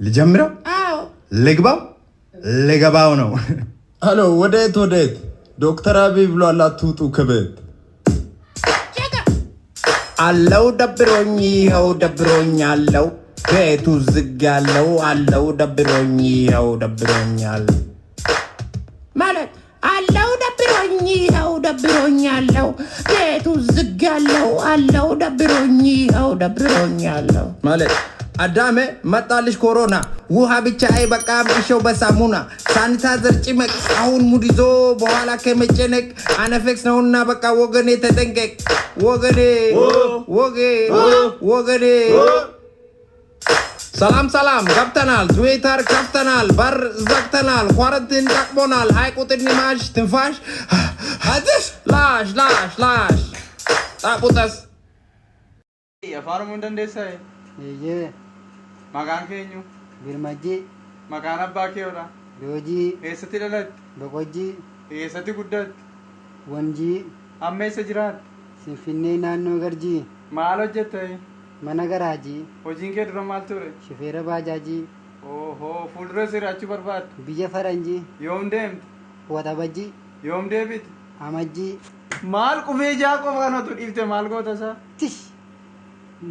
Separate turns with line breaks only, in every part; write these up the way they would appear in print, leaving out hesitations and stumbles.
ልጀምረው ልግባው ልገባው ነው
አሎ ወዴት ዶክተር አብይ ብሏል አትውጡ ከቤት
አለው ደብሮኝ ይኸው ደብሮኛለው ቤቱ ዝግ ያለው አለው ደብሮኝ ይኸው ደብሮኛለው ማለት አለው ደብሮኝ ይኸው ደብሮኛለው ቤቱ ዝግ ያለው አለው ደብሮኝ ይኸው ደብሮኛለው
ማለት አዳሜ መጣልሽ ኮሮና ውሃ ብቻ አይበቃም እሸው በሳሙና ሳኒታይዘር ጭመቅ አሁን ሙዲዞ በኋላ ከመጨነቅ አነፌክስ ነውና በቃ ወገኔ ተጠንቀቅ ወገኔ ሰላም ገብተናል ትዊተር ከፍተናል በር ዘግተናል ኳረንቲን ጠቅሞናል ሃይቁጥኒ ማሽ ትንፋሽ አዲስ ላሽ ጣቁጠስ
የፋርሙ እንደንደሰይ Magaan keenyu
Birmajii
maqaan abbaa kee oolaa
Loojii
eessatti dhalatte
Boqojii
eessatti guddatte
Wanjii
amma eessa jiraatte
Finfinnee naannoo Garjii
maal hojjette
mana garaajii
hojiin kee dura maal ture
shifeera baajaajii
ohoo fuuldura siraachuu barbaadde
biyya faranjii
yoom deemte
waxabajii
yoom deebite
amajjii
maal qubee ijaa qofa kanatu dhiifte maal goota isaa
tish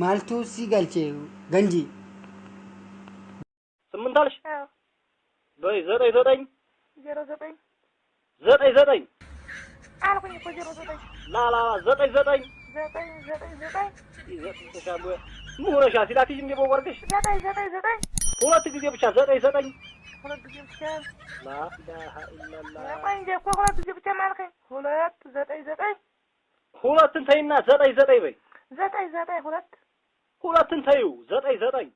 maaltu si galchee ganjii
ስምንታልሽ በይ 99
አልኩኝ እኮ 09
ላላ 99 ምሁረሻ ሲላትሽ እንደ በወርቅሽ
9
ሁለት ጊዜ ብቻ 99
ሁለት ጊዜ ብቻ
ላ ኢላሃ ኢላላህ
ቆይ እንደ እኮ ሁለት ጊዜ ብቻ ማልከኝ 299
ሁለትን ተይና 99 በይ
9 2
ሁለትን ተይው 99